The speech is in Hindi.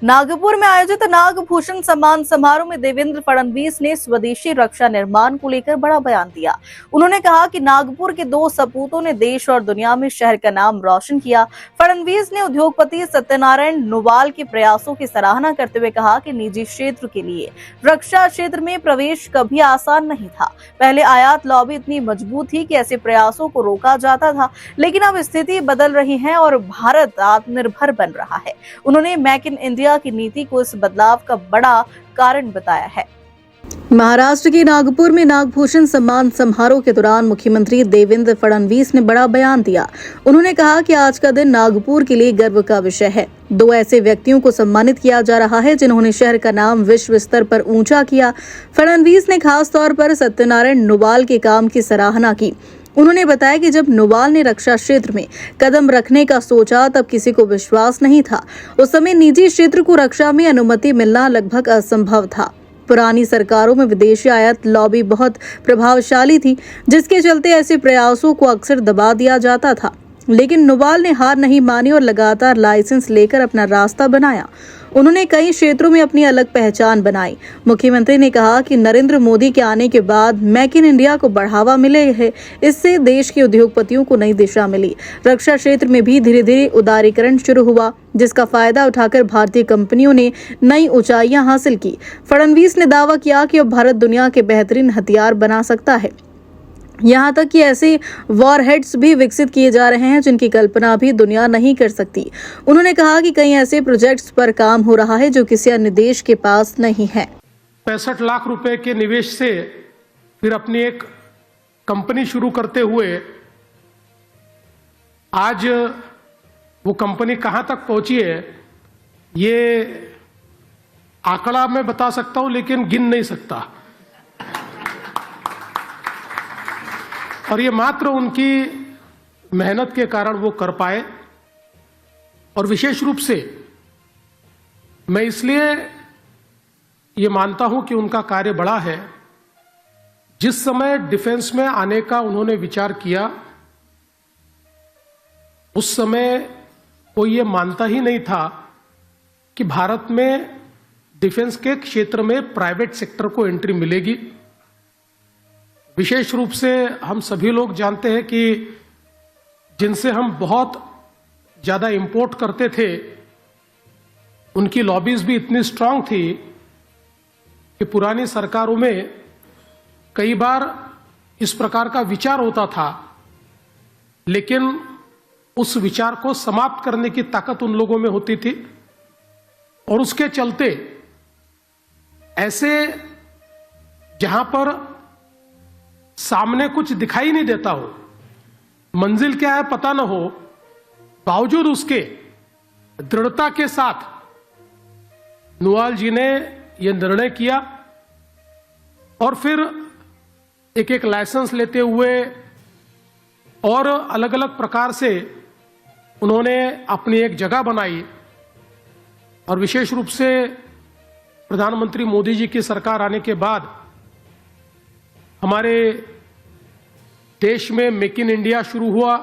नागपुर में आयोजित नागभूषण सम्मान समारोह में देवेंद्र फडणवीस ने स्वदेशी रक्षा निर्माण को लेकर बड़ा बयान दिया। उन्होंने कहा कि नागपुर के दो सपूतों ने देश और दुनिया में शहर का नाम रोशन किया। फडणवीस ने उद्योगपति सत्यनारायण नुवाल के प्रयासों की सराहना करते हुए कहा कि निजी क्षेत्र के लिए रक्षा क्षेत्र में प्रवेश कभी आसान नहीं था। पहले आयात लॉबी इतनी मजबूत थी कि ऐसे प्रयासों को रोका जाता था, लेकिन अब स्थिति बदल रही है और भारत आत्मनिर्भर बन रहा है। उन्होंने मेक इन इंडिया की नीति को इस बदलाव का बड़ा कारण बताया है। महाराष्ट्र के नागपुर में नागभूषण सम्मान समारोह के दौरान मुख्यमंत्री देवेंद्र फडणवीस ने बड़ा बयान दिया। उन्होंने कहा कि आज का दिन नागपुर के लिए गर्व का विषय है। दो ऐसे व्यक्तियों को सम्मानित किया जा रहा है जिन्होंने शहर का नाम विश्व स्तर पर ऊंचा किया। फडणवीस ने खास तौर पर सत्यनारायण नुवाल के काम की सराहना की। उन्होंने बताया कि जब नुवाल ने रक्षा क्षेत्र में कदम रखने का सोचा तब किसी को विश्वास नहीं था। उस समय निजी क्षेत्र को रक्षा में अनुमति मिलना लगभग असंभव था। पुरानी सरकारों में विदेशी आयात लॉबी बहुत प्रभावशाली थी, जिसके चलते ऐसे प्रयासों को अक्सर दबा दिया जाता था। लेकिन नुवाल ने हार नहीं मानी और लगातार लाइसेंस लेकर अपना रास्ता बनाया। उन्होंने कई क्षेत्रों में अपनी अलग पहचान बनाई। मुख्यमंत्री ने कहा कि नरेंद्र मोदी के आने के बाद मेक इन इंडिया को बढ़ावा मिले है। इससे देश के उद्योगपतियों को नई दिशा मिली। रक्षा क्षेत्र में भी धीरे धीरे उदारीकरण शुरू हुआ, जिसका फायदा उठाकर भारतीय कंपनियों ने नई ऊंचाइयां हासिल की। फडणवीस ने दावा किया कि अब भारत दुनिया के बेहतरीन हथियार बना सकता है। यहाँ तक कि ऐसे वॉरहेड्स भी विकसित किए जा रहे हैं जिनकी कल्पना भी दुनिया नहीं कर सकती। उन्होंने कहा कि कई ऐसे प्रोजेक्ट्स पर काम हो रहा है जो किसी अन्य देश के पास नहीं है। 65 लाख रुपए के निवेश से फिर अपनी एक कंपनी शुरू करते हुए आज वो कंपनी कहां तक पहुंची है, ये आंकड़ा मैं बता सकता हूं लेकिन गिन नहीं सकता। और ये मात्र उनकी मेहनत के कारण वो कर पाए। और विशेष रूप से मैं इसलिए ये मानता हूं कि उनका कार्य बड़ा है। जिस समय डिफेंस में आने का उन्होंने विचार किया, उस समय कोई ये मानता ही नहीं था कि भारत में डिफेंस के क्षेत्र में प्राइवेट सेक्टर को एंट्री मिलेगी। विशेष रूप से हम सभी लोग जानते हैं कि जिनसे हम बहुत ज्यादा इंपोर्ट करते थे, उनकी लॉबीज भी इतनी स्ट्रांग थी कि पुरानी सरकारों में कई बार इस प्रकार का विचार होता था, लेकिन उस विचार को समाप्त करने की ताकत उन लोगों में होती थी। और उसके चलते ऐसे जहां पर सामने कुछ दिखाई नहीं देता हो, मंजिल क्या है पता न हो, बावजूद उसके दृढ़ता के साथ नुवाल जी ने यह निर्णय किया और फिर एक एक लाइसेंस लेते हुए और अलग अलग प्रकार से उन्होंने अपनी एक जगह बनाई। और विशेष रूप से प्रधानमंत्री मोदी जी की सरकार आने के बाद हमारे देश में मेक इन इंडिया शुरू हुआ।